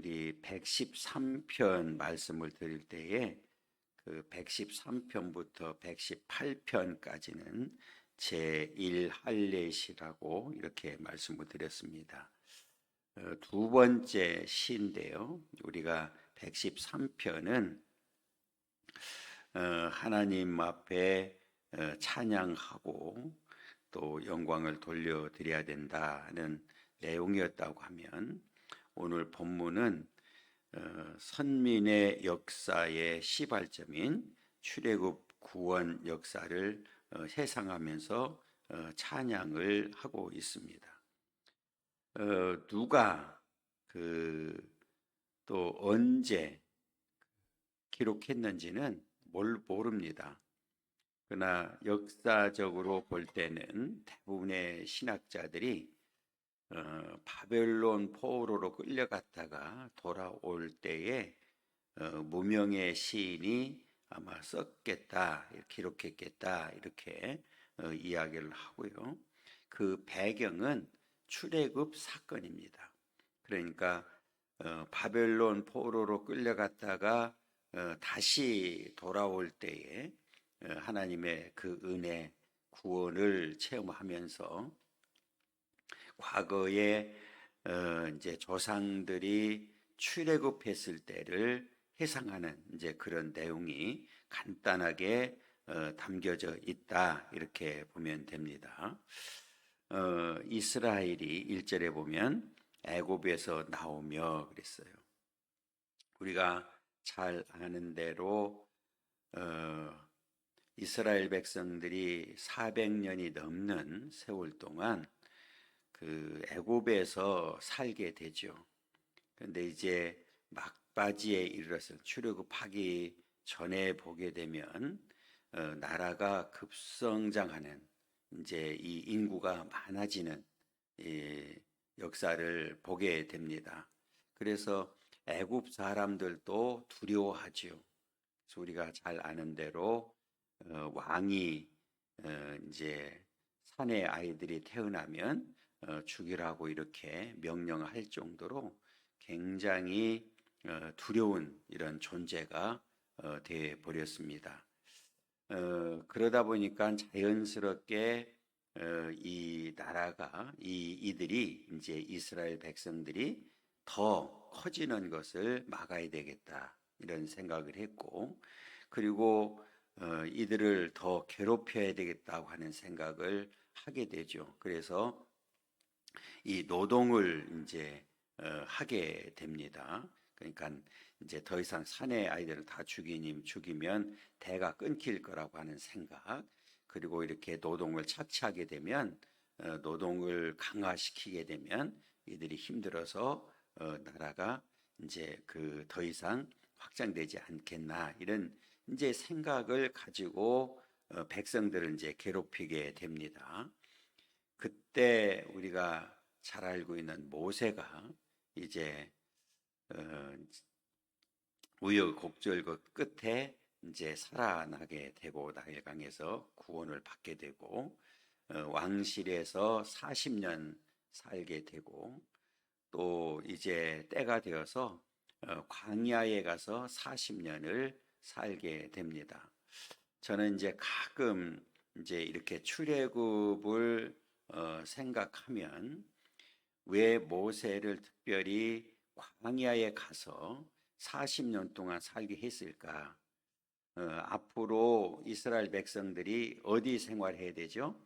우리 113편 말씀을 드릴 때에 그 113편부터 118편까지는 제1할례시라고 이렇게 말씀을 드렸습니다. 두 번째 시인데요. 우리가 113편은 하나님 앞에 찬양하고 또 영광을 돌려드려야 된다는 내용이었다고 하면, 오늘 본문은 선민의 역사의 시발점인 출애굽 구원 역사를 회상하면서 찬양을 하고 있습니다. 누가 또 언제 기록했는지는 모릅니다. 그러나 역사적으로 볼 때는 대부분의 신학자들이 바벨론 포로로 끌려갔다가 돌아올 때에 무명의 시인이 아마 썼겠다, 기록했겠다, 이렇게 이야기를 하고요. 그 배경은 출애굽 사건입니다. 그러니까 바벨론 포로로 끌려갔다가 다시 돌아올 때에 하나님의 그 은혜, 구원을 체험하면서 과거에 이제 조상들이 출애굽했을 때를 회상하는 이제 그런 내용이 간단하게 담겨져 있다, 이렇게 보면 됩니다. 이스라엘이 1절에 보면 애굽에서 나오며 그랬어요. 우리가 잘 아는 대로 이스라엘 백성들이 400년이 넘는 세월 동안 그 애굽에서 살게 되죠. 그런데 이제 막바지에 이르러서 출애굽하기 전에 보게 되면 나라가 급성장하는, 이제 이 인구가 많아지는 이 역사를 보게 됩니다. 그래서 애굽 사람들도 두려워하죠. 그래서 우리가 잘 아는 대로 왕이 이제 산의 아이들이 태어나면 죽이라고 이렇게 명령할 정도로 굉장히 두려운 이런 존재가 되어 버렸습니다. 그러다 보니까 자연스럽게 이 나라가, 이들이 이제 이스라엘 백성들이 더 커지는 것을 막아야 되겠다, 이런 생각을 했고, 그리고 이들을 더 괴롭혀야 되겠다고 하는 생각을 하게 되죠. 그래서 이 노동을 이제 하게 됩니다. 그러니까 이제 더 이상 사내 아이들을 다 죽이면 대가 끊길 거라고 하는 생각, 그리고 이렇게 노동을 착취하게 되면, 노동을 강화시키게 되면 이들이 힘들어서 나라가 이제 더 이상 확장되지 않겠나, 이런 이제 생각을 가지고 백성들을 이제 괴롭히게 됩니다. 그때 우리가 잘 알고 있는 모세가 이제 우여곡절 그 끝에 이제 살아나게 되고, 나일강에서 구원을 받게 되고, 왕실에서 40년 살게 되고, 또 이제 때가 되어서 광야에 가서 40년을 살게 됩니다. 저는 이제 가끔 이제 이렇게 출애굽을 생각하면, 왜 모세를 특별히 광야에 가서 40년 동안 살게 했을까? 앞으로 이스라엘 백성들이 어디 생활해야 되죠?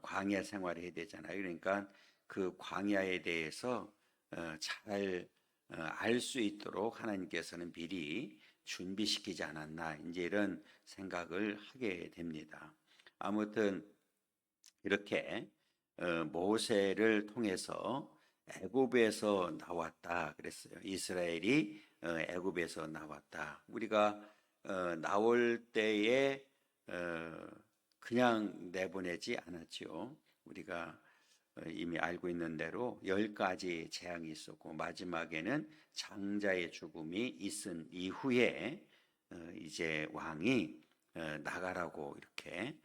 광야 생활해야 되잖아요. 그러니까 그 광야에 대해서 잘 알 수 있도록 하나님께서는 미리 준비시키지 않았나, 이제 이런 생각을 하게 됩니다. 아무튼 이렇게 모세를 통해서 애굽에서 나왔다 그랬어요. 이스라엘이 애굽에서 나왔다. 우리가 나올 때에 그냥 내보내지 않았죠. 우리가 이미 알고 있는 대로 10가지 재앙이 있었고, 마지막에는 장자의 죽음이 있은 이후에 이제 왕이 나가라고 이렇게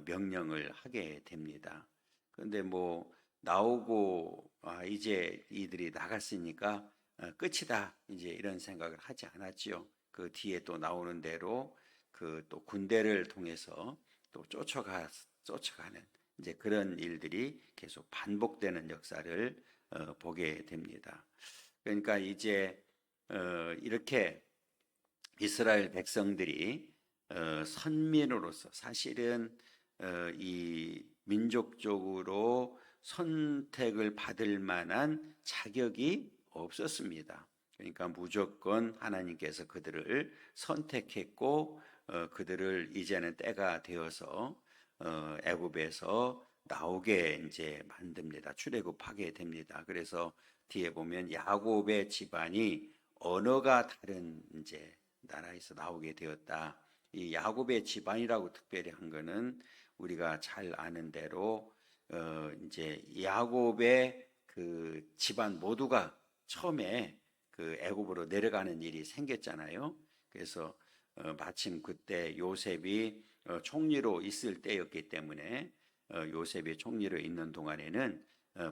명령을 하게 됩니다. 그런데 뭐 나오고 이제 이들이 나갔으니까 끝이다 이제 이런 생각을 하지 않았지요. 그 뒤에 또 나오는 대로 그 또 군대를 통해서 또 쫓아가는 이제 그런 일들이 계속 반복되는 역사를 보게 됩니다. 그러니까 이제 이렇게 이스라엘 백성들이 선민으로서 사실은 이 민족적으로 선택을 받을 만한 자격이 없었습니다. 그러니까 무조건 하나님께서 그들을 선택했고 그들을 이제는 때가 되어서 애굽에서 나오게 이제 만듭니다. 출애굽하게 됩니다. 그래서 뒤에 보면 야곱의 집안이 언어가 다른 이제 나라에서 나오게 되었다. 이 야곱의 집안이라고 특별히 한 거는 우리가 잘 아는 대로 이제 야곱의 그 집안 모두가 처음에 그 애굽으로 내려가는 일이 생겼잖아요. 그래서 마침 그때 요셉이 총리로 있을 때였기 때문에 요셉이 총리로 있는 동안에는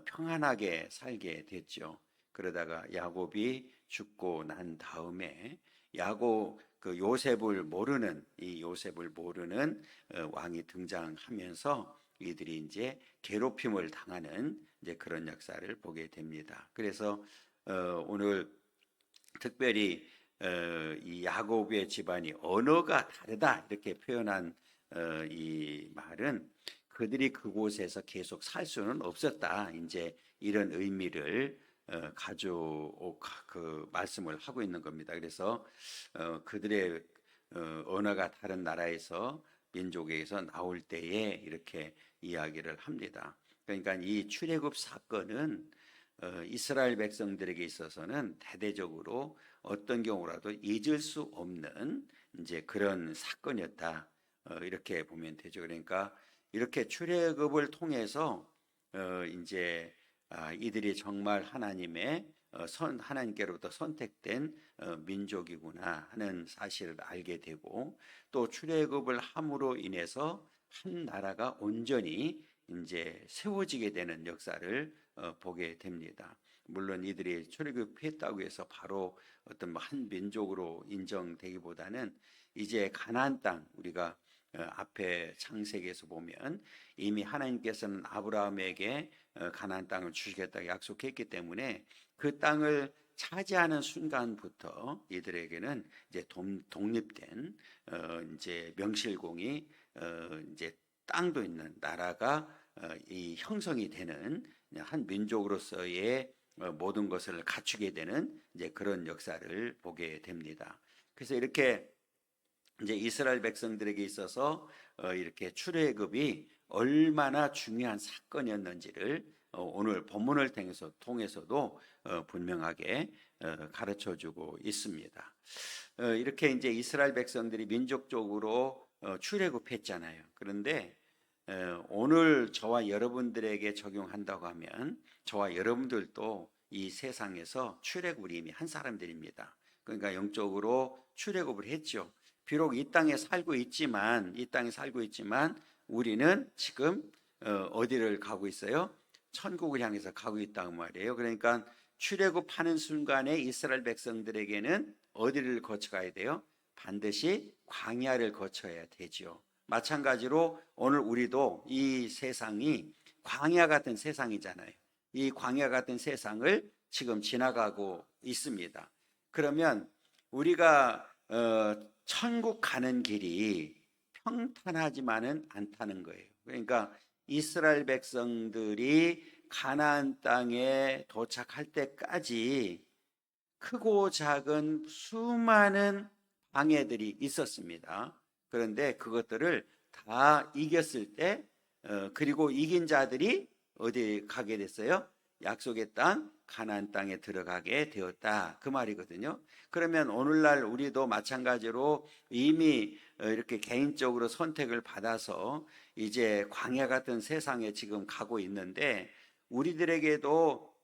평안하게 살게 됐죠. 그러다가 야곱이 죽고 난 다음에 야곱 그 요셉을 모르는 이 요셉을 모르는 왕이 등장하면서 이들이 이제 괴롭힘을 당하는 이제 그런 역사를 보게 됩니다. 그래서 오늘 특별히 이 야곱의 집안이 언어가 다르다 이렇게 표현한 이 말은 그들이 그곳에서 계속 살 수는 없었다. 이제 이런 의미를 가지고 그 말씀을 하고 있는 겁니다. 그래서 그들의 언어가 다른 나라에서 민족에서 나올 때에 이렇게 이야기를 합니다. 그러니까 이 출애굽 사건은 이스라엘 백성들에게 있어서는 대대적으로 어떤 경우라도 잊을 수 없는 이제 그런 사건이었다. 이렇게 보면 되죠. 그러니까 이렇게 출애굽을 통해서 이제 이들이 정말 하나님의 하나님께로부터 선택된 민족이구나 하는 사실을 알게 되고 또 출애굽을 함으로 인해서 한 나라가 온전히 이제 세워지게 되는 역사를 보게 됩니다. 물론 이들이 출애굽했다고 해서 바로 어떤 한 민족으로 인정되기보다는 이제 가나안 땅 우리가 앞에 창세기에서 보면 이미 하나님께서는 아브라함에게 가나안 땅을 주시겠다고 약속했기 때문에 그 땅을 차지하는 순간부터 이들에게는 이제 독립된 이제 명실공히 이제 땅도 있는 나라가 이 형성이 되는 한 민족으로서의 모든 것을 갖추게 되는 이제 그런 역사를 보게 됩니다. 그래서 이렇게 이제 이스라엘 백성들에게 있어서 이렇게 출애굽이 얼마나 중요한 사건이었는지를 오늘 본문을 통해서도 분명하게 가르쳐주고 있습니다. 이렇게 이제 이스라엘 백성들이 민족적으로 출애굽했잖아요. 그런데 오늘 저와 여러분들에게 적용한다고 하면 저와 여러분들도 이 세상에서 출애굽을 이미 한 사람들입니다. 그러니까 영적으로 출애굽을 했죠. 비록 이 땅에 살고 있지만 우리는 지금 어디를 가고 있어요? 천국을 향해서 가고 있다고 말이에요. 그러니까 출애굽하는 순간에 이스라엘 백성들에게는 어디를 거쳐가야 돼요? 반드시 광야를 거쳐야 되죠. 마찬가지로 오늘 우리도 이 세상이 광야 같은 세상이잖아요. 이 광야 같은 세상을 지금 지나가고 있습니다. 그러면 우리가 천국 가는 길이 평탄하지만은 않다는 거예요. 그러니까 이스라엘 백성들이 가나안 땅에 도착할 때까지 크고 작은 수많은 방해들이 있었습니다. 그런데 그것들을 다 이겼을 때 그리고 이긴 자들이 어디 가게 됐어요? 약속의 땅 가나안 땅에 들어가게 되었다 그 말이거든요. 그러면 오늘날 우리도 마찬가지로 이미 이렇게 개인적으로 선택을 받아서 이제 광야 같은 세상에 지금 가고 있는데 우리들에게도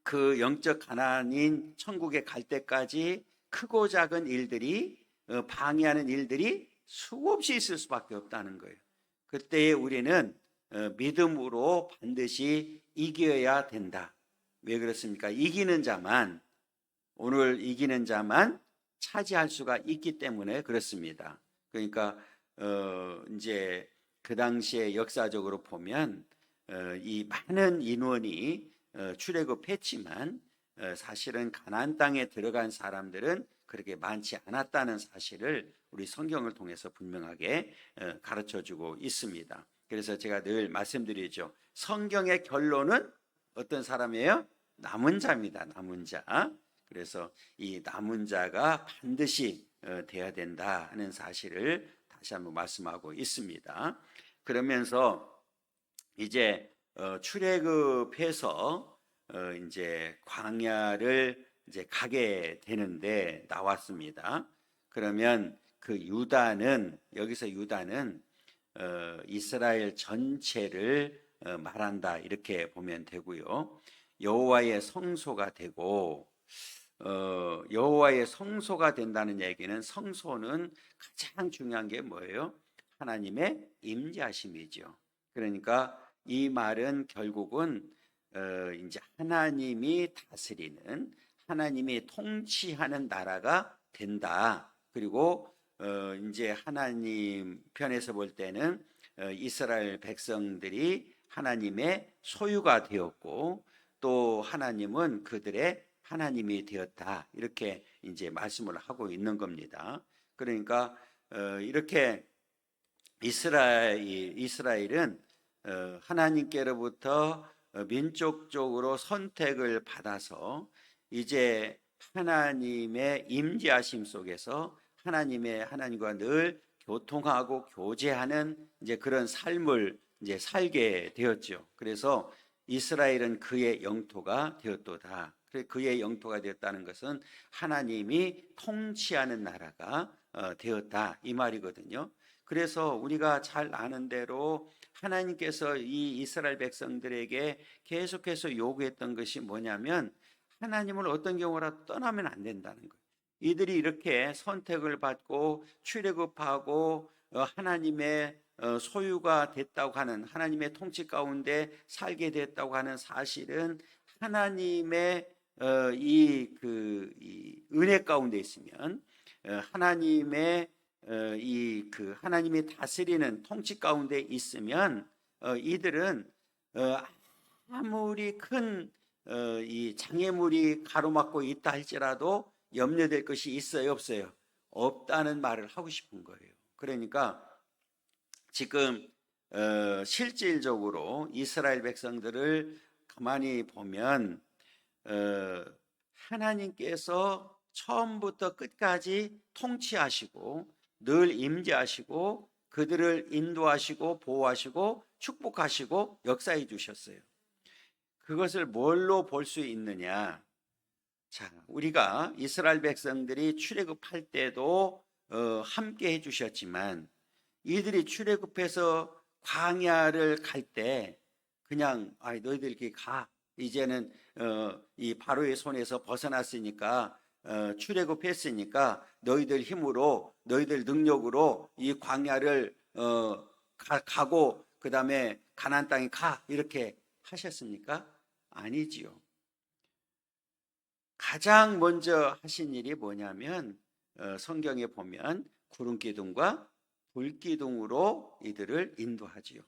그 영적 가나안인 천국에 갈 때까지 크고 작은 일들이 방해하는 일들이 수없이 있을 수밖에 없다는 거예요. 그때에 우리는 믿음으로 반드시 이겨야 된다. 왜 그렇습니까? 이기는 자만 오늘 이기는 자만 차지할 수가 있기 때문에 그렇습니다. 그러니까 이제 그 당시에 역사적으로 보면 이 많은 인원이 출애굽했지만 사실은 가나안 땅에 들어간 사람들은 그렇게 많지 않았다는 사실을 우리 성경을 통해서 분명하게 가르쳐주고 있습니다. 그래서 제가 늘 말씀드리죠. 성경의 결론은 어떤 사람이에요? 남은 자입니다. 남은 자. 그래서 이 남은 자가 반드시 돼야 된다 하는 사실을 다시 한번 말씀하고 있습니다. 그러면서 이제 출애굽해서 이제 광야를 이제 가게 되는데 나왔습니다. 그러면 그 유다는 여기서 유다는 이스라엘 전체를 말한다 이렇게 보면 되고요. 여호와의 성소가 되고 여호와의 성소가 된다는 얘기는 성소는 가장 중요한 게 뭐예요? 하나님의 임재하심이죠. 그러니까 이 말은 결국은 이제 하나님이 다스리는 하나님이 통치하는 나라가 된다. 그리고 이제 하나님 편에서 볼 때는 이스라엘 백성들이 하나님의 소유가 되었고 또 하나님은 그들의 하나님이 되었다. 이렇게 이제 말씀을 하고 있는 겁니다. 그러니까 이렇게 이스라엘은 하나님께로부터 민족적으로 선택을 받아서 이제 하나님의 임재하심 속에서 하나님과 늘 교통하고 교제하는 이제 그런 삶을 이제 살게 되었죠. 그래서 이스라엘은 그의 영토가 되었도다. 그의 영토가 되었다는 것은 하나님이 통치하는 나라가 되었다 이 말이거든요. 그래서 우리가 잘 아는 대로 하나님께서 이 이스라엘 백성들에게 계속해서 요구했던 것이 뭐냐면 하나님을 어떤 경우라도 떠나면 안 된다는 거예요. 이들이 이렇게 선택을 받고 출애굽하고 하나님의 소유가 됐다고 하는 하나님의 통치 가운데 살게 됐다고 하는 사실은 하나님의 이 은혜 가운데 있으면 하나님의 하나님이 다스리는 통치 가운데 있으면 이들은 아무리 큰 이 장애물이 가로막고 있다 할지라도 염려될 것이 있어요, 없어요? 없다는 말을 하고 싶은 거예요. 그러니까 지금 실질적으로 이스라엘 백성들을 가만히 보면 하나님께서 처음부터 끝까지 통치하시고 늘 임재하시고 그들을 인도하시고 보호하시고 축복하시고 역사해 주셨어요. 그것을 뭘로 볼 수 있느냐? 자, 우리가 이스라엘 백성들이 출애굽할 때도 함께 해주셨지만 이들이 출애굽해서 광야를 갈 때 그냥 너희들 이렇게 가. 이제는 이 바로의 손에서 벗어났으니까 출애굽했으니까 너희들 힘으로 너희들 능력으로 이 광야를 가고 그 다음에 가나안 땅에 가 이렇게 하셨습니까? 아니지요. 가장 먼저 하신 일이 뭐냐면 성경에 보면 구름 기둥과 불 기둥으로 이들을 인도하지요.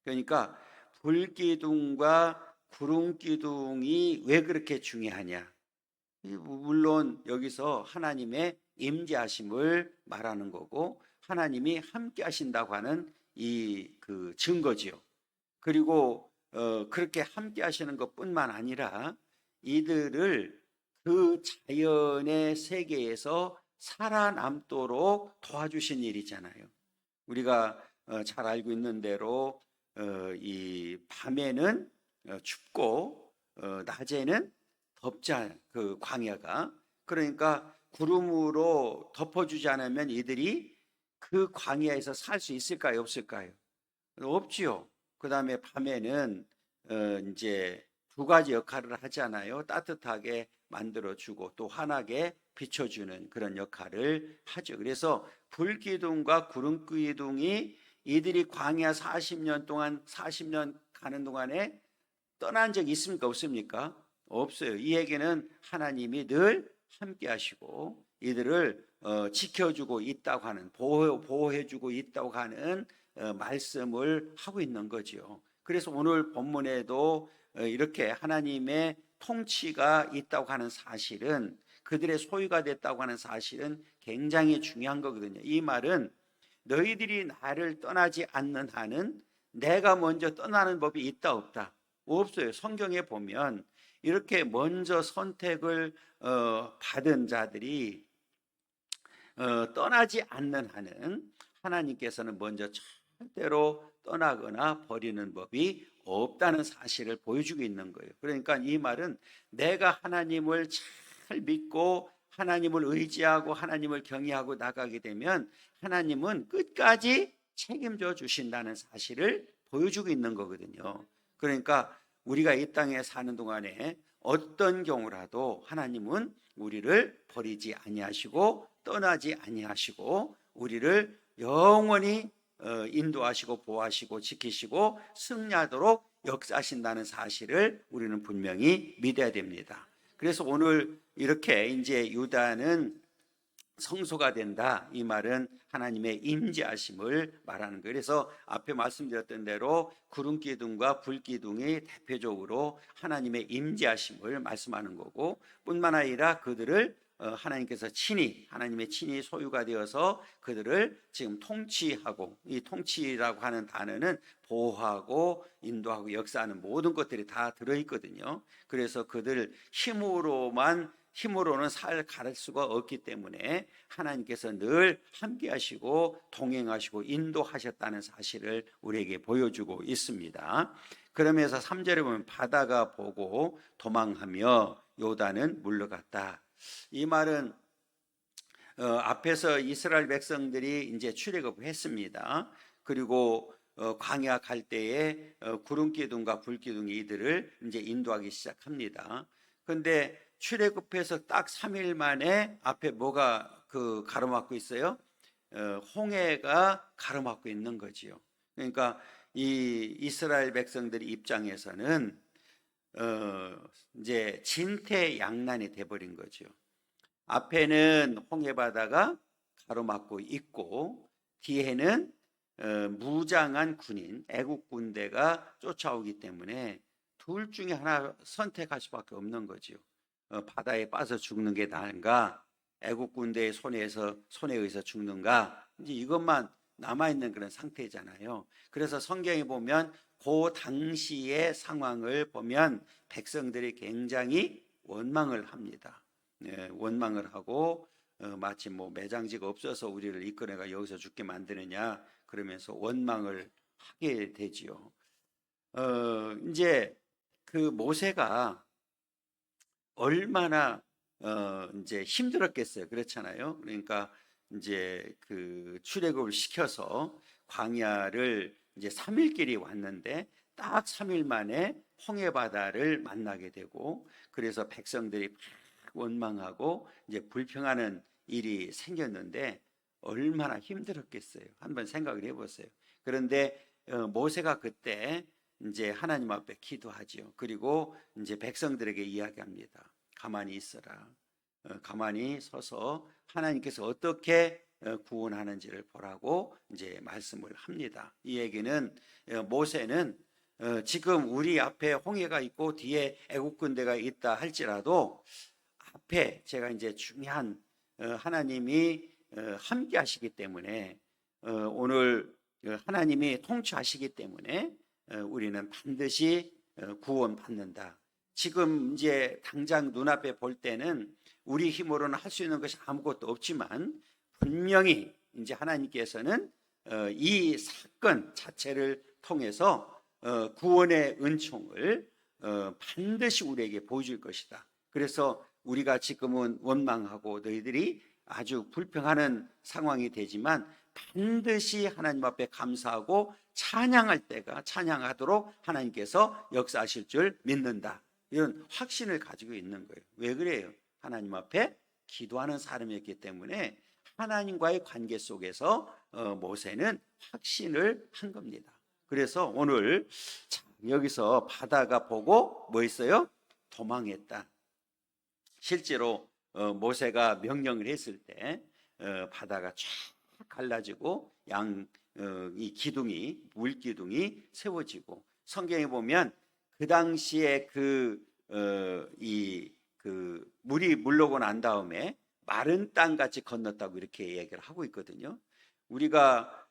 그러니까 불 기둥과 구름 기둥이 왜 그렇게 중요하냐? 물론 여기서 하나님의 임재하심을 말하는 거고 하나님이 함께 하신다고 하는 이 증거지요. 그리고 그렇게 함께 하시는 것뿐만 아니라 이들을 그 자연의 세계에서 살아남도록 도와주신 일이잖아요. 우리가 잘 알고 있는 대로 이 밤에는 춥고 낮에는 덥잖아요. 그 광야가. 그러니까 구름으로 덮어주지 않으면 이들이 그 광야에서 살 수 있을까요? 없을까요? 없지요. 그 다음에 밤에는 이제 두 가지 역할을 하잖아요. 따뜻하게 만들어주고 또 환하게 비춰주는 그런 역할을 하죠. 그래서 불기둥과 구름기둥이 이들이 광야 40년 동안 40년 가는 동안에 떠난 적이 있습니까? 없습니까? 없어요. 이 얘기는 하나님이 늘 함께 하시고 이들을 지켜주고 있다고 하는, 보호해주고 있다고 하는 말씀을 하고 있는 거죠. 그래서 오늘 본문에도 이렇게 하나님의 통치가 있다고 하는 사실은, 그들의 소유가 됐다고 하는 사실은 굉장히 중요한 거거든요. 이 말은 너희들이 나를 떠나지 않는 한은 내가 먼저 떠나는 법이 있다 없다? 없어요. 성경에 보면 이렇게 먼저 선택을 받은 자들이 떠나지 않는 한은 하나님께서는 먼저 절대로 떠나거나 버리는 법이 없다는 사실을 보여주고 있는 거예요. 그러니까 이 말은 내가 하나님을 잘 믿고 하나님을 의지하고 하나님을 경외하고 나가게 되면 하나님은 끝까지 책임져 주신다는 사실을 보여주고 있는 거거든요. 그러니까 우리가 이 땅에 사는 동안에 어떤 경우라도 하나님은 우리를 버리지 아니하시고 떠나지 아니하시고 우리를 영원히 인도하시고 보호하시고 지키시고 승리하도록 역사하신다는 사실을 우리는 분명히 믿어야 됩니다. 그래서 오늘 이렇게 이제 유다는 성소가 된다, 이 말은 하나님의 임재하심을 말하는 거예요. 그래서 앞에 말씀드렸던 대로 구름 기둥과 불 기둥이 대표적으로 하나님의 임재하심을 말씀하는 거고, 뿐만 아니라 그들을 하나님께서 친히, 하나님의 친히 소유가 되어서 그들을 지금 통치하고, 이 통치라고 하는 단어는 보호하고 인도하고 역사하는 모든 것들이 다 들어있거든요. 그래서 그들 힘으로는 살갈 수가 없기 때문에 하나님께서 늘 함께 하시고 동행하시고 인도하셨다는 사실을 우리에게 보여주고 있습니다. 그러면서 3절에 보면 바다가 보고 도망하며 요단은 물러갔다. 이 말은 앞에서 이스라엘 백성들이 이제 출애굽을 했습니다. 그리고 광야 갈 때에 구름 기둥과 불 기둥이 이들을 이제 인도하기 시작합니다. 그런데 출애굽해서 딱 3일 만에 앞에 뭐가 가로막고 있어요? 홍해가 가로막고 있는 거지요. 그러니까 이 이스라엘 백성들의 입장에서는 이제 진퇴양난이 돼버린 거죠. 앞에는 홍해 바다가 가로막고 있고 뒤에는 무장한 군인, 애국 군대가 쫓아오기 때문에 둘 중에 하나 선택할 수밖에 없는 거지요. 바다에 빠져 죽는 게 나은가, 애국 군대의 손에 의해서 죽는가, 이제 이것만 남아 있는 그런 상태잖아요. 그래서 성경에 보면 그 당시의 상황을 보면 백성들이 굉장히 원망을 합니다. 원망을 하고 마치 뭐 매장지가 없어서 우리를 이끌어가 여기서 죽게 만드느냐 그러면서 원망을 하게 되지요. 이제 그 모세가 얼마나 이제 힘들었겠어요. 그렇잖아요. 그러니까 이제 그 출애굽을 시켜서 광야를 이제 3일 길이 왔는데 딱 3일 만에 홍해 바다를 만나게 되고, 그래서 백성들이 막 원망하고 이제 불평하는 일이 생겼는데 얼마나 힘들었겠어요. 한번 생각을 해보세요. 그런데 모세가 그때 이제 하나님 앞에 기도하지요. 그리고 이제 백성들에게 이야기합니다. 가만히 있어라. 가만히 서서 하나님께서 어떻게 구원하는지를 보라고 이제 말씀을 합니다. 이 얘기는 모세는 지금 우리 앞에 홍해가 있고 뒤에 애국 군대가 있다 할지라도 앞에 제가 이제 중요한 하나님이 함께 하시기 때문에 오늘 하나님이 통치하시기 때문에 우리는 반드시 구원받는다. 지금 이제 당장 눈앞에 볼 때는 우리 힘으로는 할 수 있는 것이 아무것도 없지만 분명히 이제 하나님께서는 이 사건 자체를 통해서 구원의 은총을 반드시 우리에게 보여줄 것이다. 그래서 우리가 지금은 원망하고 너희들이 아주 불평하는 상황이 되지만 반드시 하나님 앞에 감사하고 찬양할 때가 찬양하도록 하나님께서 역사하실 줄 믿는다. 이런 확신을 가지고 있는 거예요. 왜 그래요? 하나님 앞에 기도하는 사람이었기 때문에 하나님과의 관계 속에서 모세는 확신을 한 겁니다. 그래서 오늘 여기서 바다가 보고 뭐 있어요? 도망했다. 실제로 모세가 명령을 했을 때 바다가 쫙 갈라지고 이 기둥이 물 기둥이 세워지고 성경에 보면 그 당시에 물이 물러고 난 다음에 마른 땅 같이 건넜다고 이렇게 얘기를 하고 있거든요. 우리가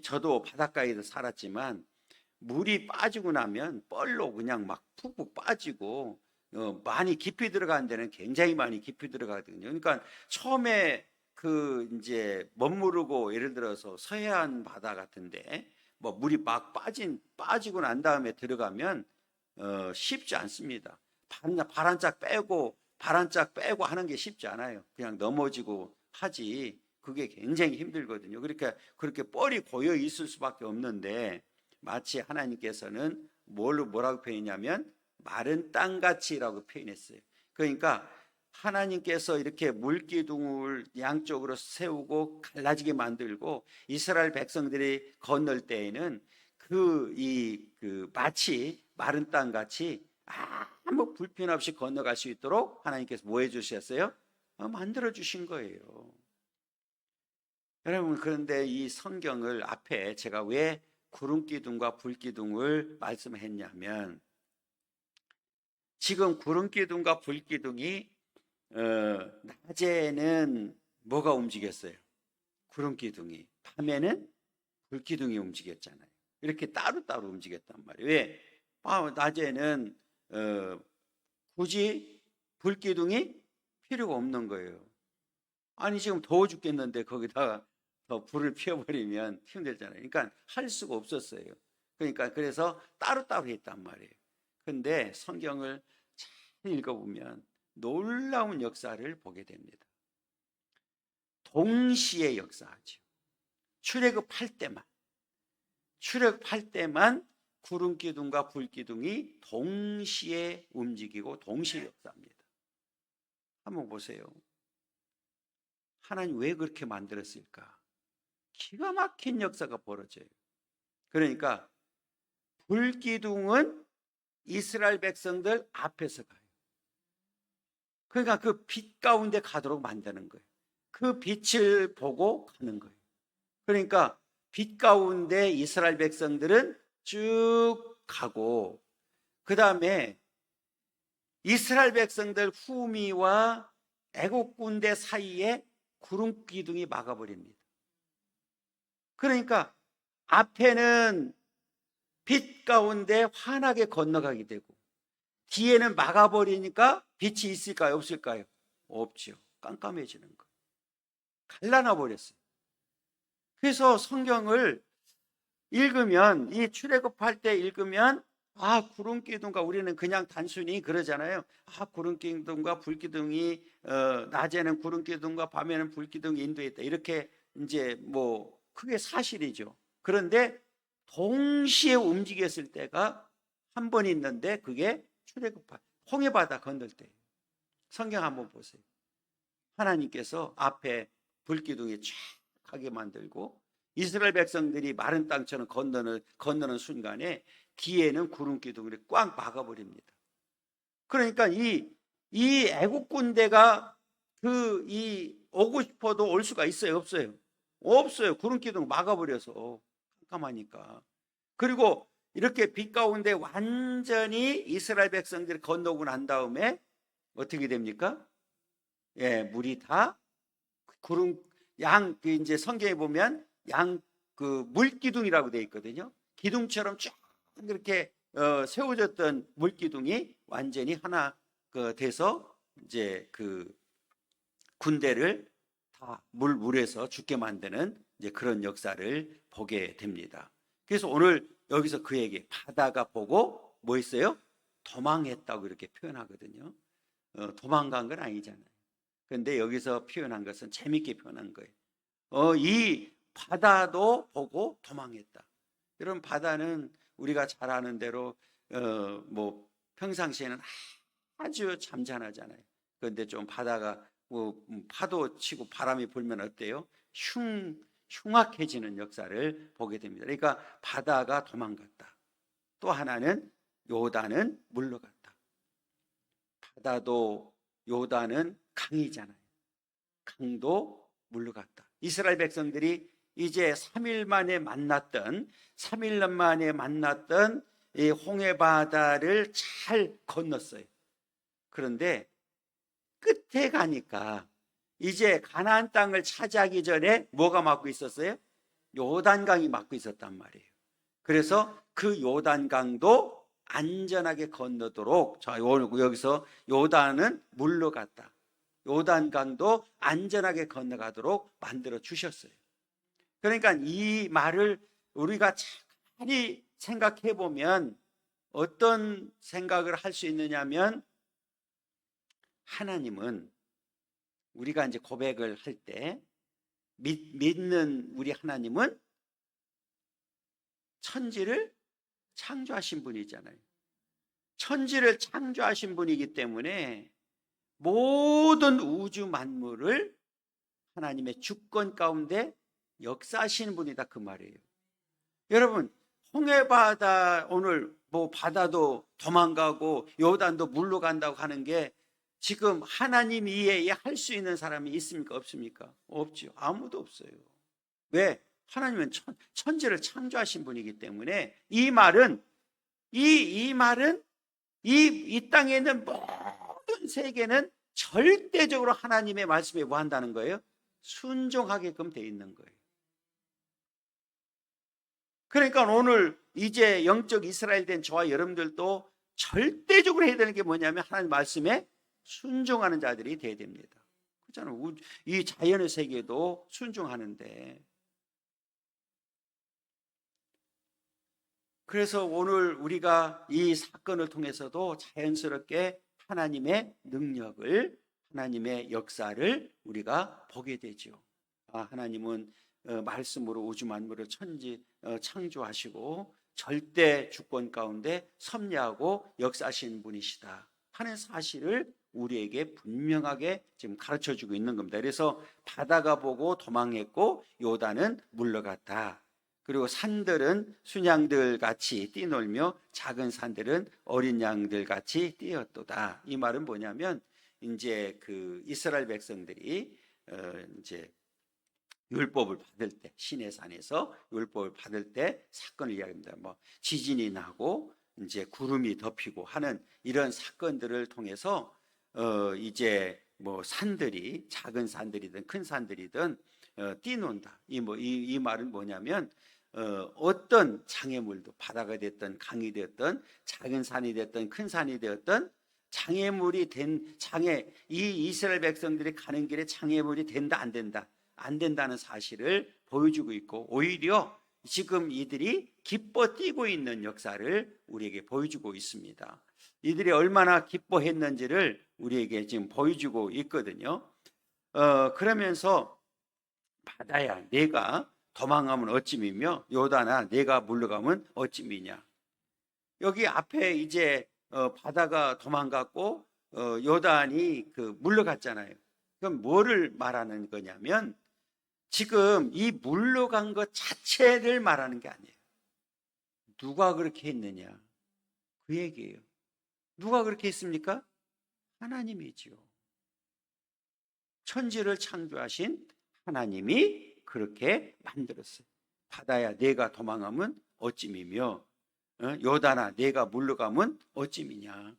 저도 바닷가에서 살았지만 물이 빠지고 나면 뻘로 그냥 막 푹푹 빠지고 많이 깊이 들어가는 데는 굉장히 많이 깊이 들어가거든요. 그러니까 처음에 이제 멋모르고 예를 들어서 서해안 바다 같은데 뭐 물이 막 빠지고 난 다음에 들어가면 쉽지 않습니다. 발 한 짝 빼고 하는 게 쉽지 않아요. 그냥 넘어지고 하지. 그게 굉장히 힘들거든요. 그러니까 그렇게 뻘이 고여 있을 수밖에 없는데 마치 하나님께서는 뭐라고 표현했냐면 마른 땅같이라고 표현했어요. 그러니까 하나님께서 이렇게 물기둥을 양쪽으로 세우고 갈라지게 만들고 이스라엘 백성들이 건널 때에는 마치 마른 땅같이 아무 불편 없이 건너갈 수 있도록 하나님께서 뭐 해주셨어요? 만들어 주신 거예요. 여러분, 그런데 이 성경을 앞에 제가 왜 구름기둥과 불기둥을 말씀했냐면 지금 구름기둥과 불기둥이 낮에는 뭐가 움직였어요? 구름기둥이. 밤에는 불기둥이 움직였잖아요. 이렇게 따로따로 움직였단 말이에요. 왜? 낮에는 굳이 불기둥이 필요가 없는 거예요. 아니 지금 더워 죽겠는데 거기다가 더 불을 피워버리면 힘들잖아요. 그러니까 할 수가 없었어요. 그러니까 그래서 따로따로 했단 말이에요. 근데 성경을 잘 읽어보면 놀라운 역사를 보게 됩니다. 동시에 역사하죠. 출애굽할 때만 구름기둥과 불기둥이 동시에 움직이고 동시에 역사합니다. 한번 보세요. 하나님 왜 그렇게 만들었을까? 기가 막힌 역사가 벌어져요. 그러니까 불기둥은 이스라엘 백성들 앞에서 가요. 그러니까 그 빛 가운데 가도록 만드는 거예요. 그 빛을 보고 가는 거예요. 그러니까 빛 가운데 이스라엘 백성들은 쭉 가고 그 다음에 이스라엘 백성들 후미와 애국 군대 사이에 구름 기둥이 막아버립니다. 그러니까 앞에는 빛 가운데 환하게 건너가게 되고 뒤에는 막아버리니까 빛이 있을까요? 없을까요? 없죠. 깜깜해지는 거예요. 갈라놔 버렸어요. 그래서 성경을 읽으면 이 출애굽할 때 읽으면 구름 기둥과 우리는 그냥 단순히 그러잖아요. 구름 기둥과 불 기둥이 낮에는 구름 기둥과 밤에는 불 기둥이 인도했다. 이렇게 이제 뭐 그게 사실이죠. 그런데 동시에 움직였을 때가 한 번 있는데 그게 출애굽할 홍해 바다 건널 때. 성경 한번 보세요. 하나님께서 앞에 불 기둥이 쫙 하게 만들고 이스라엘 백성들이 마른 땅처럼 건너는 순간에 뒤에는 구름 기둥이 꽉 막아버립니다. 그러니까 이 애국 군대가 오고 싶어도 올 수가 있어요, 없어요? 없어요. 구름 기둥 막아버려서 깜깜하니까. 그리고 이렇게 빛 가운데 완전히 이스라엘 백성들이 건너고 난 다음에 어떻게 됩니까? 예, 물이 다 이제 성경에 보면 물기둥이라고 되어 있거든요. 기둥처럼 쫙 이렇게 세워졌던 물기둥이 완전히 하나 돼서 이제 군대를 다 물에서 죽게 만드는 이제 그런 역사를 보게 됩니다. 그래서 오늘 여기서 그에게 바다가 보고 뭐 했어요? 도망했다고 이렇게 표현하거든요. 도망간 건 아니잖아요. 그런데 여기서 표현한 것은 재밌게 표현한 거예요. 이 바다도 보고 도망했다. 여러분, 바다는 우리가 잘 아는 대로 뭐 평상시에는 아주 잠잠하잖아요. 그런데 좀 바다가 파도 치고 바람이 불면 어때요? 흉악해지는 역사를 보게 됩니다. 그러니까 바다가 도망갔다. 또 하나는 요단은 물러갔다. 바다도 요단은 강이잖아요. 강도 물러갔다. 이스라엘 백성들이 이제 3일 만에 만났던 이 홍해 바다를 잘 건넜어요. 그런데 끝에 가니까 이제 가나안 땅을 차지하기 전에 뭐가 막고 있었어요? 요단강이 막고 있었단 말이에요. 그래서 그 요단강도 안전하게 건너도록, 자, 여기서 요단은 물러갔다. 요단강도 안전하게 건너가도록 만들어 주셨어요. 그러니까 이 말을 우리가 잘 생각해 보면 어떤 생각을 할 수 있느냐면, 하나님은 우리가 이제 고백을 할 때 믿는 우리 하나님은 천지를 창조하신 분이잖아요. 천지를 창조하신 분이기 때문에 모든 우주 만물을 하나님의 주권 가운데 역사하시는 분이다, 그 말이에요. 여러분, 홍해바다, 오늘 뭐 바다도 도망가고 요단도 물로 간다고 하는 게 지금 하나님 이외에 할 수 있는 사람이 있습니까? 없습니까? 없죠. 아무도 없어요. 왜? 하나님은 천지를 창조하신 분이기 때문에 이 말은 이 땅에 있는 모든 세계는 절대적으로 하나님의 말씀에 뭐 한다는 거예요? 순종하게끔 돼 있는 거예요. 그러니까 오늘 이제 영적 이스라엘 된 저와 여러분들도 절대적으로 해야 되는 게 뭐냐면 하나님 말씀에 순종하는 자들이 돼야 됩니다. 그렇잖아요. 이 자연의 세계도 순종하는데. 그래서 오늘 우리가 이 사건을 통해서도 자연스럽게 하나님의 능력을, 하나님의 역사를 우리가 보게 되죠. 하나님은 말씀으로 우주 만물을 창조하시고 절대 주권 가운데 섭리하고 역사하시는 분이시다 하는 사실을 우리에게 분명하게 지금 가르쳐주고 있는 겁니다. 그래서 바다가 보고 도망했고 요단은 물러갔다. 그리고 산들은 순양들 같이 뛰놀며 작은 산들은 어린 양들 같이 뛰었도다. 이 말은 뭐냐면 이제 그 이스라엘 백성들이 이제 율법을 받을 때, 시내산에서 율법을 받을 때 사건을 이야기합니다. 뭐 지진이 나고 이제 구름이 덮이고 하는 이런 사건들을 통해서 이제 뭐 산들이, 작은 산들이든 큰 산들이든 뛰논다. 이 말은 뭐냐면 어떤 장애물도, 바다가 됐든 강이 됐든 작은 산이 됐든 큰 산이 되었든 장애물이 이 이스라엘 백성들이 가는 길에 장애물이 된다, 안 된다, 안 된다는 사실을 보여주고 있고, 오히려 지금 이들이 기뻐 뛰고 있는 역사를 우리에게 보여주고 있습니다. 이들이 얼마나 기뻐했는지를 우리에게 지금 보여주고 있거든요. 그러면서 바다야, 내가 도망가면 어찌미며 요단아, 내가 물러가면 어찌미냐. 여기 앞에 이제 바다가 도망갔고 요단이 물러갔잖아요. 그럼 뭐를 말하는 거냐면 지금 이 물러간 것 자체를 말하는 게 아니에요. 누가 그렇게 했느냐, 그 얘기예요. 누가 그렇게 했습니까? 하나님이지요. 천지를 창조하신 하나님이 그렇게 만들었어요. 바다야, 내가 도망가면 어찌미며 요단아, 내가 물러가면 어찌미냐.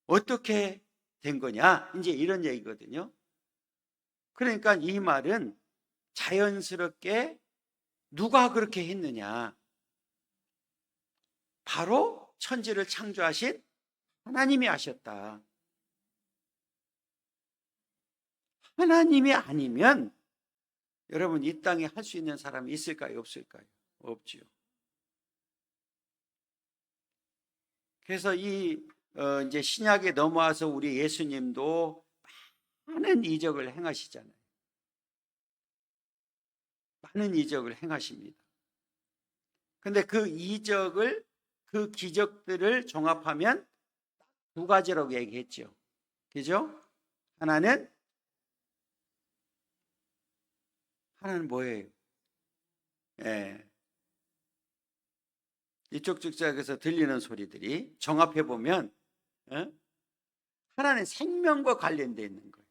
어떻게 된 거냐, 이제 이런 얘기거든요. 그러니까 이 말은 자연스럽게 누가 그렇게 했느냐, 바로 천지를 창조하신 하나님이 하셨다. 하나님이 아니면 여러분, 이 땅에 할 수 있는 사람이 있을까요? 없을까요? 없지요. 그래서 이제 신약에 넘어와서 우리 예수님도 많은 이적을 행하시잖아요. 많은 이적을 행하십니다. 근데 그 기적들을 종합하면 두 가지라고 얘기했죠. 그죠? 하나는 뭐예요? 이쪽 저쪽에서 들리는 소리들이 종합해 보면 하나는 생명과 관련되어 있는 거예요.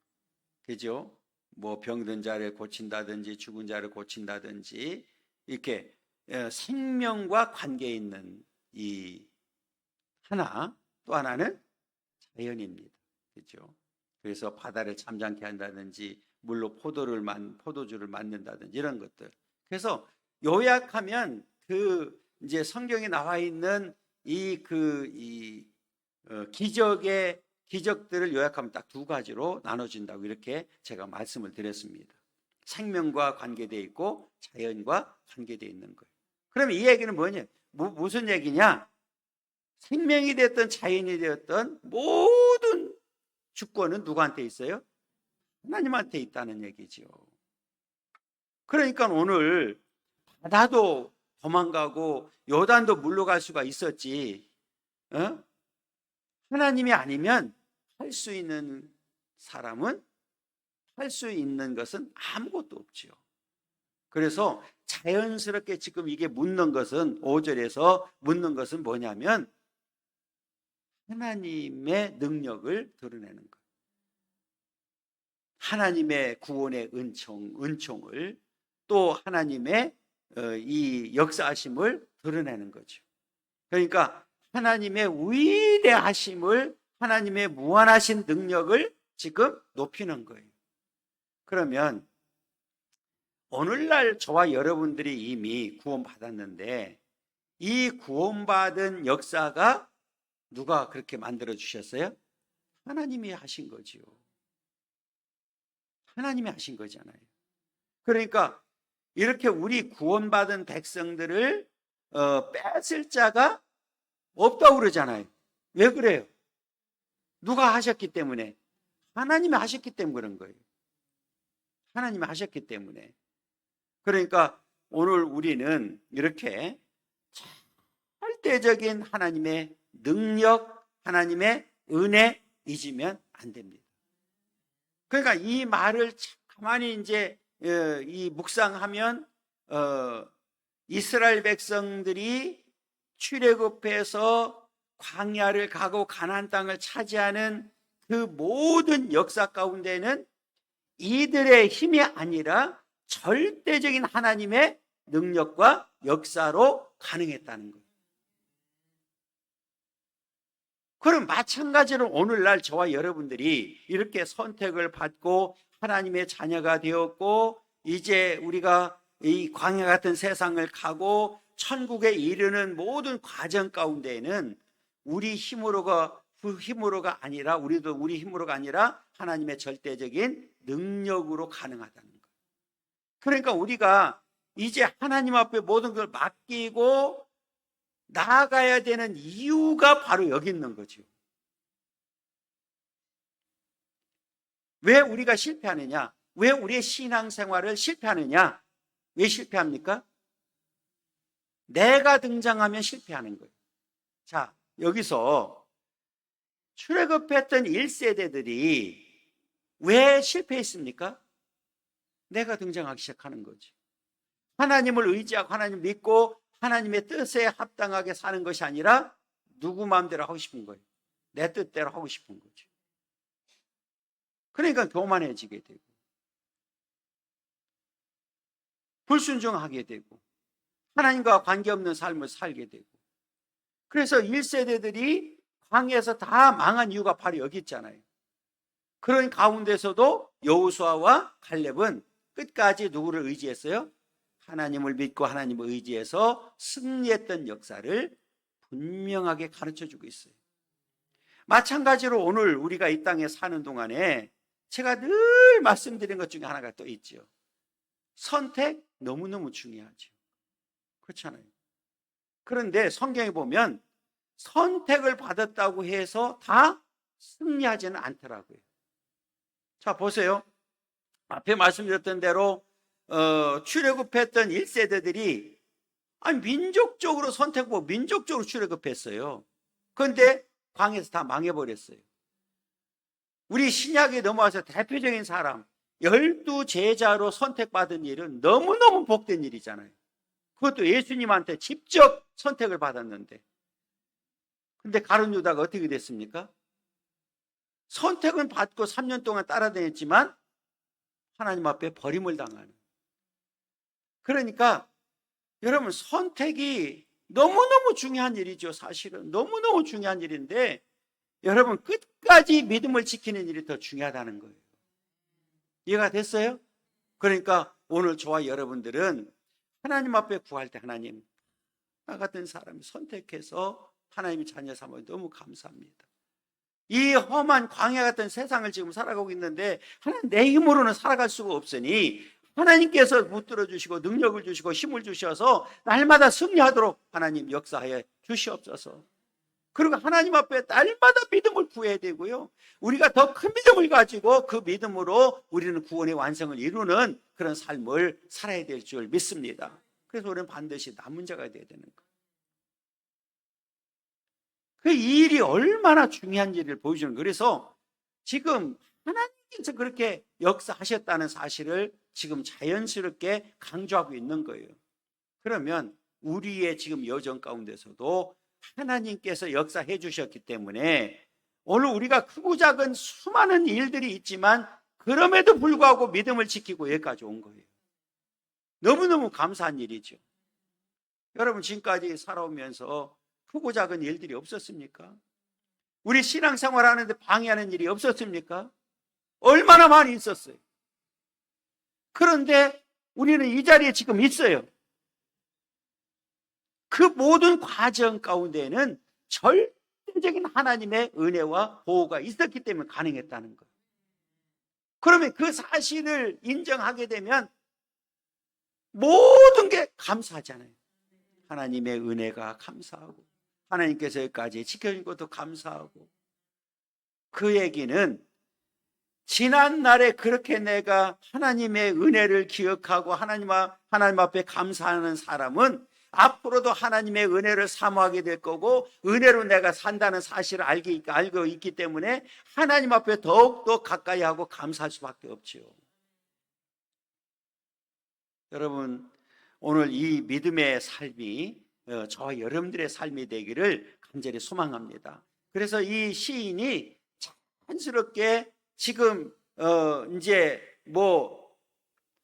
그죠? 뭐 병든 자를 고친다든지 죽은 자를 고친다든지 이렇게 생명과 관계 있는 이 하나, 또 하나는 자연입니다. 그죠? 그래서 바다를 잠잠케 한다든지 물로 포도주를 만든다든지 이런 것들. 그래서 요약하면 그 이제 성경에 나와 있는 기적들을 요약하면 딱 두 가지로 나눠진다고 이렇게 제가 말씀을 드렸습니다. 생명과 관계되어 있고 자연과 관계되어 있는 거예요. 그러면 이 얘기는 뭐냐? 무슨 얘기냐? 생명이 됐든 자연이 되었든 모든 주권은 누구한테 있어요? 하나님한테 있다는 얘기죠. 그러니까 오늘 바다도 도망가고 요단도 물러갈 수가 있었지, 하나님이 아니면 할 수 있는 사람은, 할 수 있는 것은 아무것도 없죠. 그래서 자연스럽게 지금 이게 묻는 것은, 5절에서 묻는 것은 뭐냐면 하나님의 능력을 드러내는 거예요. 하나님의 구원의 은총을, 또 하나님의 이 역사하심을 드러내는 거죠. 그러니까 하나님의 위대하심을, 하나님의 무한하신 능력을 지금 높이는 거예요. 그러면 오늘날 저와 여러분들이 이미 구원받았는데 이 구원받은 역사가 누가 그렇게 만들어 주셨어요? 하나님이 하신 거지요. 하나님이 하신 거잖아요. 그러니까 이렇게 우리 구원받은 백성들을 뺏을 자가 없다고 그러잖아요. 왜 그래요? 누가 하셨기 때문에? 하나님이 하셨기 때문에 그런 거예요. 하나님이 하셨기 때문에. 그러니까 오늘 우리는 이렇게 절대적인 하나님의 능력, 하나님의 은혜 잊으면 안 됩니다. 그러니까 이 말을 가만히 이제 이 묵상하면 이스라엘 백성들이 출애굽해서 광야를 가고 가나안 땅을 차지하는 그 모든 역사 가운데는 이들의 힘이 아니라 절대적인 하나님의 능력과 역사로 가능했다는 거예요. 그럼 마찬가지로 오늘날 저와 여러분들이 이렇게 선택을 받고 하나님의 자녀가 되었고 이제 우리가 이 광야 같은 세상을 가고 천국에 이르는 모든 과정 가운데에는 우리 힘으로가 아니라, 우리도 우리 힘으로가 아니라 하나님의 절대적인 능력으로 가능하다는 거예요. 그러니까 우리가 이제 하나님 앞에 모든 걸 맡기고 나아가야 되는 이유가 바로 여기 있는 거죠. 왜 우리가 실패하느냐? 왜 우리의 신앙생활을 실패하느냐? 왜 실패합니까? 내가 등장하면 실패하는 거예요. 자, 여기서 출애굽했던 1세대들이 왜 실패했습니까? 내가 등장하기 시작하는 거지. 하나님을 의지하고 하나님 믿고 하나님의 뜻에 합당하게 사는 것이 아니라 누구 마음대로 하고 싶은 거예요. 내 뜻대로 하고 싶은 거죠. 그러니까 교만해지게 되고 불순종하게 되고 하나님과 관계없는 삶을 살게 되고, 그래서 1세대들이 광야에서 다 망한 이유가 바로 여기 있잖아요. 그런 가운데서도 여호수아와 갈렙은 끝까지 누구를 의지했어요? 하나님을 믿고 하나님을 의지해서 승리했던 역사를 분명하게 가르쳐주고 있어요. 마찬가지로 오늘 우리가 이 땅에 사는 동안에 제가 늘 말씀드린 것 중에 하나가 또 있죠. 선택 너무너무 중요하죠. 그렇잖아요. 그런데 성경에 보면 선택을 받았다고 해서 다 승리하지는 않더라고요. 자, 보세요. 앞에 말씀드렸던 대로 출애굽했던 1세대들이 민족적으로 선택하고 민족적으로 출애굽했어요. 그런데 광야에서 다 망해버렸어요. 우리 신약에 넘어와서 대표적인 사람 12제자로 선택받은 일은 너무너무 복된 일이잖아요. 그것도 예수님한테 직접 선택을 받았는데, 근데 가룟 유다가 어떻게 됐습니까? 선택은 받고 3년 동안 따라다녔지만 하나님 앞에 버림을 당하는. 그러니까 여러분, 선택이 너무너무 중요한 일이죠. 사실은 너무너무 중요한 일인데 여러분, 끝까지 믿음을 지키는 일이 더 중요하다는 거예요. 이해가 됐어요? 그러니까 오늘 저와 여러분들은 하나님 앞에 구할 때 하나님, 나 같은 사람이 선택해서 하나님의 자녀 삼아 너무 감사합니다. 이 험한 광야 같은 세상을 지금 살아가고 있는데 하나님, 내 힘으로는 살아갈 수가 없으니 하나님께서 붙들어 주시고 능력을 주시고 힘을 주셔서 날마다 승리하도록 하나님 역사하여 주시옵소서. 그리고 하나님 앞에 날마다 믿음을 구해야 되고요, 우리가 더 큰 믿음을 가지고 그 믿음으로 우리는 구원의 완성을 이루는 그런 삶을 살아야 될 줄 믿습니다. 그래서 우리는 반드시 남은 자가 되어야 되는 거예요. 그 일이 얼마나 중요한지를 보여주는 거예요. 그래서 지금 하나님께서 그렇게 역사하셨다는 사실을 지금 자연스럽게 강조하고 있는 거예요. 그러면 우리의 지금 여정 가운데서도 하나님께서 역사해 주셨기 때문에 오늘 우리가 크고 작은 수많은 일들이 있지만 그럼에도 불구하고 믿음을 지키고 여기까지 온 거예요. 너무너무 감사한 일이죠. 여러분, 지금까지 살아오면서 크고 작은 일들이 없었습니까? 우리 신앙생활 하는데 방해하는 일이 없었습니까? 얼마나 많이 있었어요. 그런데 우리는 이 자리에 지금 있어요. 그 모든 과정 가운데에는 절대적인 하나님의 은혜와 보호가 있었기 때문에 가능했다는 거예요. 그러면 그 사실을 인정하게 되면 모든 게 감사하잖아요. 하나님의 은혜가 감사하고 하나님께서 여기까지 지켜준 것도 감사하고. 그 얘기는 지난날에 그렇게 내가 하나님의 은혜를 기억하고 하나님 앞에 감사하는 사람은 앞으로도 하나님의 은혜를 사모하게 될 거고, 은혜로 내가 산다는 사실을 알고 있기 때문에 하나님 앞에 더욱더 가까이 하고 감사할 수밖에 없죠. 여러분, 오늘 이 믿음의 삶이 저와 여러분들의 삶이 되기를 간절히 소망합니다. 그래서 이 시인이 자연스럽게 지금 이제 뭐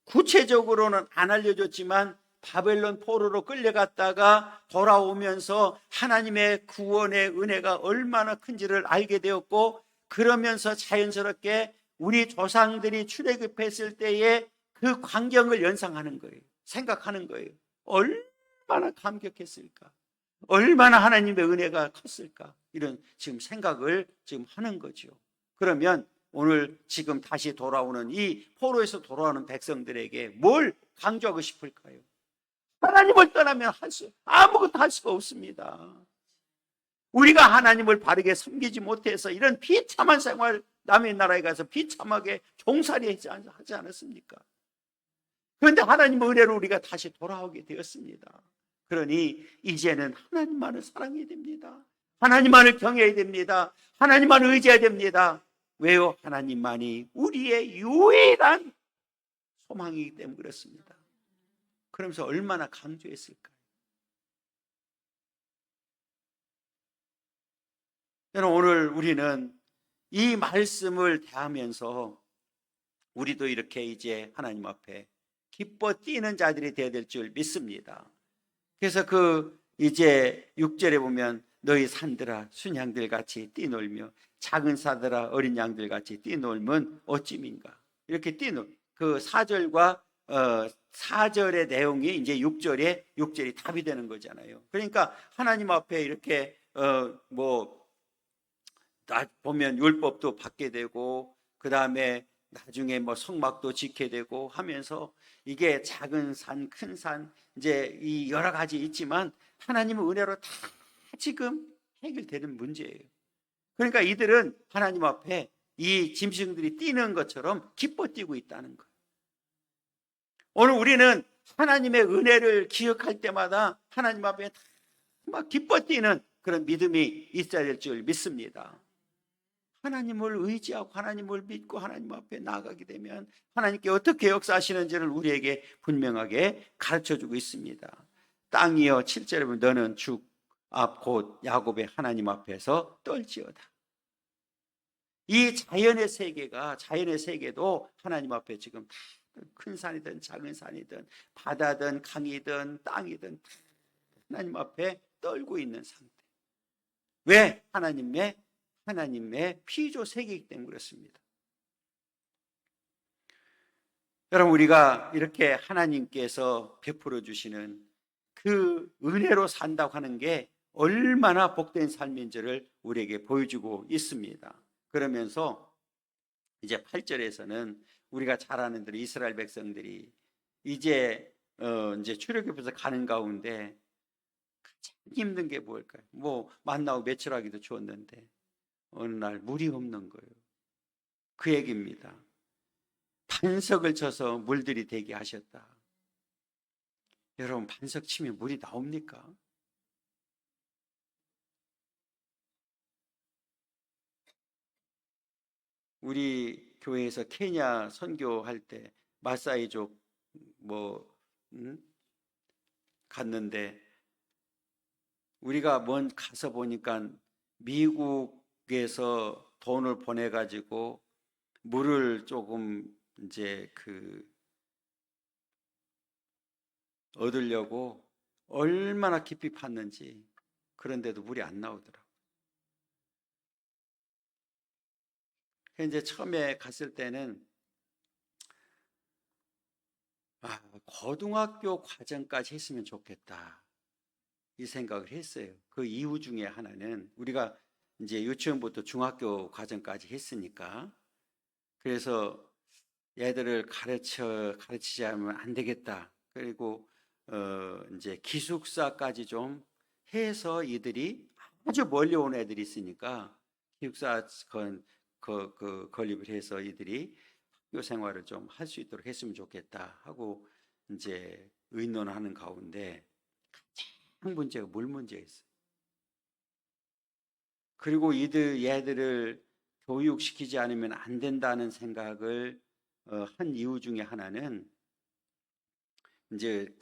구체적으로는 안 알려줬지만 바벨론 포로로 끌려갔다가 돌아오면서 하나님의 구원의 은혜가 얼마나 큰지를 알게 되었고, 그러면서 자연스럽게 우리 조상들이 출애굽했을 때의 그 광경을 연상하는 거예요. 생각하는 거예요. 얼마나 감격했을까, 얼마나 하나님의 은혜가 컸을까, 이런 지금 생각을 지금 하는 거죠. 그러면 오늘 지금 다시 돌아오는 이 포로에서 돌아오는 백성들에게 뭘 강조하고 싶을까요? 하나님을 떠나면 아무것도 할 수가 없습니다. 우리가 하나님을 바르게 섬기지 못해서 이런 비참한 생활, 남의 나라에 가서 비참하게 종살이 하지 않았습니까? 그런데 하나님의 은혜로 우리가 다시 돌아오게 되었습니다. 그러니 이제는 하나님만을 사랑해야 됩니다. 하나님만을 경외해야 됩니다. 하나님만을 의지해야 됩니다. 왜요? 하나님만이 우리의 유일한 소망이기 때문에 그렇습니다. 그러면서 얼마나 강조했을까요? 여러분, 오늘 우리는 이 말씀을 대하면서 우리도 이렇게 이제 하나님 앞에 기뻐 뛰는 자들이 되어야 될 줄 믿습니다. 그래서 이제 6절에 보면 너희 산들아 순양들 같이 뛰놀며 작은 사들아 어린 양들 같이 뛰놀면 어찌민가, 이렇게 뛰놀, 그 4절과 4절의 내용이 이제 6절이 답이 되는 거잖아요. 그러니까 하나님 앞에 이렇게 보면 율법도 받게 되고, 그 다음에 나중에 성막도 짓게 되고 하면서 이게 작은 산, 큰 산, 이제 이 여러 가지 있지만 하나님의 은혜로 다 지금 해결되는 문제예요. 그러니까 이들은 하나님 앞에 이 짐승들이 뛰는 것처럼 기뻐 뛰고 있다는 거예요. 오늘 우리는 하나님의 은혜를 기억할 때마다 하나님 앞에 막 기뻐 뛰는 그런 믿음이 있어야 될 줄 믿습니다. 하나님을 의지하고 하나님을 믿고 하나님 앞에 나아가게 되면 하나님께 어떻게 역사하시는지를 우리에게 분명하게 가르쳐주고 있습니다. 땅이여, 7절에 보면 너는 주 앞 곧 야곱의 하나님 앞에서 떨지어다. 이 자연의 세계도 하나님 앞에 지금 큰 산이든 작은 산이든 바다든 강이든 땅이든 하나님 앞에 떨고 있는 상태. 왜? 하나님의 피조 세계이기 때문에 그렇습니다. 여러분, 우리가 이렇게 하나님께서 베풀어 주시는 그 은혜로 산다고 하는 게 얼마나 복된 삶인지를 우리에게 보여주고 있습니다. 그러면서 이제 8절에서는 우리가 잘 아는 대로 이스라엘 백성들이 이제 출애굽해서 가는 가운데 가장 힘든 게 뭘까요? 뭐 만나고 며칠하기도 좋았는데 어느 날 물이 없는 거예요. 그 얘기입니다. 반석을 쳐서 물들이 되게 하셨다. 여러분, 반석 치면 물이 나옵니까? 우리 교회에서 케냐 선교할 때 마사이족 뭐 갔는데 우리가 가서 보니까 미국에서 돈을 보내 가지고 물을 조금 이제 얻으려고 얼마나 깊이 팠는지, 그런데도 물이 안 나오더라고요. 이제 처음에 갔을 때는 고등학교 과정까지 했으면 좋겠다 이 생각을 했어요. 그 이유 중에 하나는 우리가 이제 유치원부터 중학교 과정까지 했으니까, 그래서 얘들을 가르치지 않으면 안 되겠다. 그리고 이제 기숙사까지 좀 해서 이들이 아주 멀리 온 애들이 있으니까 기숙사 건립을 해서 이들이 학교 생활을 좀 할 수 있도록 했으면 좋겠다 하고 이제 의논하는 가운데 가장 문제가 물 문제가 있어요. 그리고 얘들을 교육시키지 않으면 안 된다는 생각을 한 이유 중에 하나는, 이제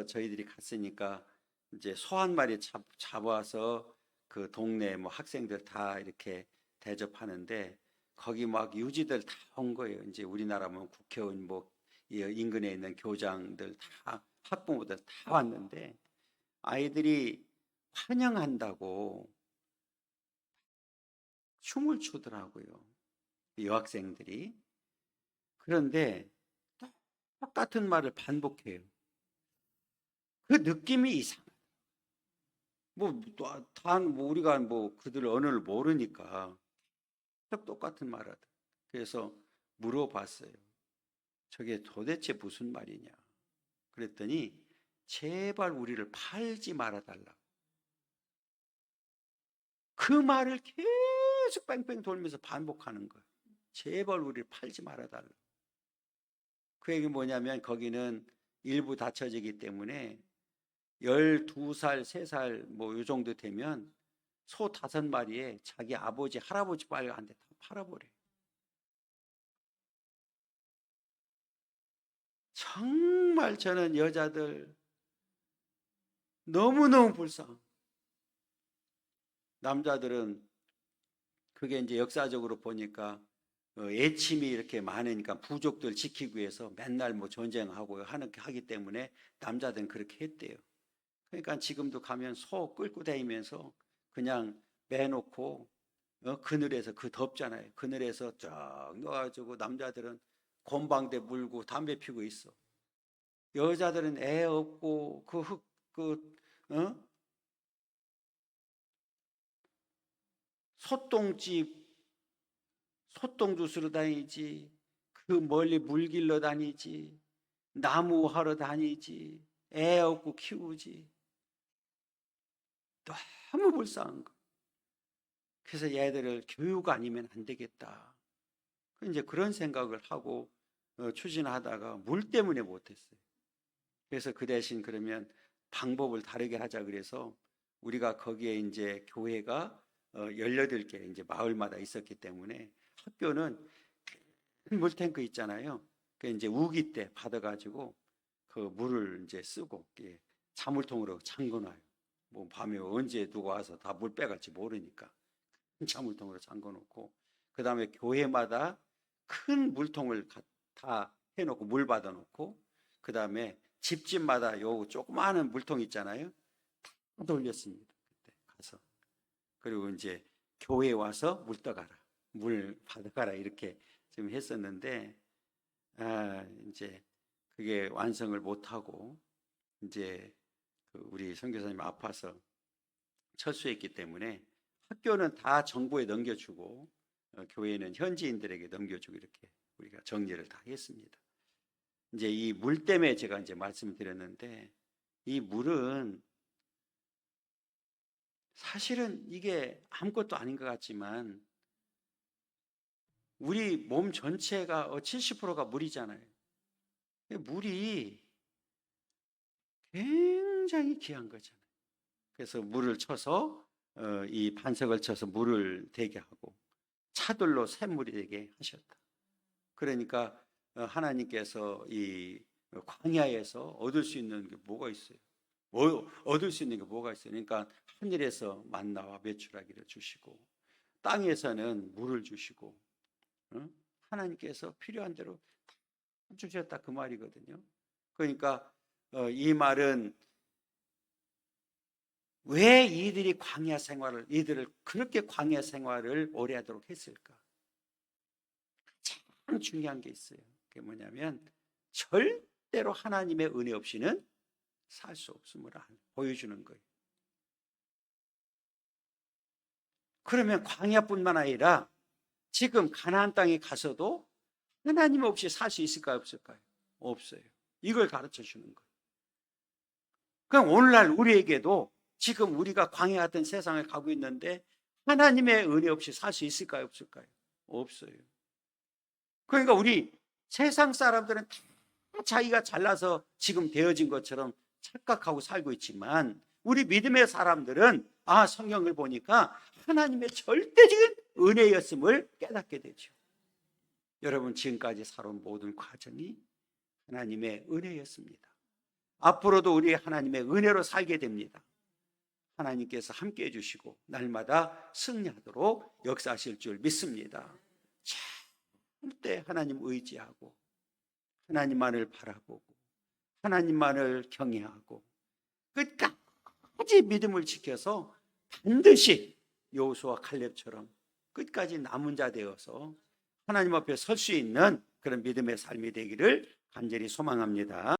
저희들이 갔으니까 이제 소 한 마리 잡아서 그 동네 뭐 학생들 다 이렇게 대접하는데 거기 막 유지들 다 온 거예요. 이제 우리나라 뭐 국회의원 뭐 인근에 있는 교장들 다 학부모들 다 왔는데 아이들이 환영한다고 춤을 추더라고요. 여학생들이. 그런데 똑같은 말을 반복해요. 그 느낌이 이상해. 우리가 뭐 그들 언어를 모르니까 똑같은 말 하더라고요. 그래서 물어봤어요. 저게 도대체 무슨 말이냐? 그랬더니 제발 우리를 팔지 말아달라고. 그 말을 계속 뺑뺑 돌면서 반복하는 거예요. 제발 우리를 팔지 말아달라고. 그 얘기 뭐냐면 거기는 일부 닫혀지기 때문에 12살, 3살 뭐 요 정도 되면 소 5마리에 자기 아버지, 할아버지 빨간데 다 팔아버려요. 정말 저는 여자들 너무너무 불쌍. 남자들은 그게 이제 역사적으로 보니까 애침이 이렇게 많으니까 부족들 지키기 위해서 맨날 뭐 전쟁하고 하기 때문에 남자들은 그렇게 했대요. 그러니까 지금도 가면 소 끌고 다니면서 그냥 매놓고 그늘에서, 그 덥잖아요. 그늘에서 쫙 넣어가지고 남자들은 곰방대 물고 담배 피고 있어. 여자들은 애 없고 어? 소똥집 소똥 주스러 다니지, 그 멀리 물 길러 다니지, 나무 하러 다니지, 애 없고 키우지. 너무 불쌍한 거. 그래서 얘들을 교육 아니면 안 되겠다. 이제 그런 생각을 하고 추진하다가 물 때문에 못했어요. 그래서 그 대신 그러면 방법을 다르게 하자 그래서 우리가 거기에 이제 교회가 18개 이제 마을마다 있었기 때문에 학교는 물탱크 있잖아요. 그 이제 우기 때 받아가지고 그 물을 이제 쓰고 자물통으로 잠궈놔요. 뭐 밤에 언제 누가 와서 다 물 빼갈지 모르니까 자물통으로 잠궈놓고 그 다음에 교회마다 큰 물통을 다 해놓고 물 받아놓고, 그 다음에 집집마다 요 조그마한 물통 있잖아요. 다 돌렸습니다. 그때 가서. 그리고 이제 교회에 와서 물 떠가라, 물 받아가라, 이렇게 좀 했었는데, 이제 그게 완성을 못하고 이제 우리 선교사님 아파서 철수했기 때문에 학교는 다 정부에 넘겨주고 교회는 현지인들에게 넘겨주고 이렇게 우리가 정리를 다 했습니다. 이제 이 물 때문에 제가 이제 말씀드렸는데, 이 물은 사실은 이게 아무것도 아닌 것 같지만 우리 몸 전체가 70%가 물이잖아요. 물이 굉장히 귀한 거잖아요. 그래서 물을 쳐서 이 반석을 쳐서 물을 되게 하고 차들로 샘물이 되게 하셨다. 그러니까 하나님께서 이 광야에서 얻을 수 있는 게 뭐가 있어요? 얻을 수 있는 게 뭐가 있어요? 그러니까 하늘에서 만나와 메추라기를 주시고 땅에서는 물을 주시고, 하나님께서 필요한 대로 다 주셨다, 그 말이거든요. 그러니까 이 말은 왜 이들이 이들을 그렇게 광야 생활을 오래 하도록 했을까? 가장 중요한 게 있어요. 그게 뭐냐면 절대로 하나님의 은혜 없이는 살 수 없음을 보여주는 거예요. 그러면 광야뿐만 아니라 지금 가나안 땅에 가서도 하나님 없이 살 수 있을까요, 없을까요? 없어요. 이걸 가르쳐 주는 거예요. 그럼 오늘날 우리에게도 지금 우리가 광야 같은 세상을 가고 있는데 하나님의 은혜 없이 살 수 있을까요, 없을까요? 없어요. 그러니까 우리 세상 사람들은 다 자기가 잘나서 지금 되어진 것처럼 착각하고 살고 있지만, 우리 믿음의 사람들은 성경을 보니까 하나님의 절대적인 은혜였음을 깨닫게 되죠. 여러분, 지금까지 살아온 모든 과정이 하나님의 은혜였습니다. 앞으로도 우리 하나님의 은혜로 살게 됩니다. 하나님께서 함께해 주시고 날마다 승리하도록 역사하실 줄 믿습니다. 절대 하나님 의지하고 하나님만을 바라보고 하나님만을 경외하고 끝까지 믿음을 지켜서 반드시 여호수아 칼렙처럼 끝까지 남은 자 되어서 하나님 앞에 설 수 있는 그런 믿음의 삶이 되기를 간절히 소망합니다.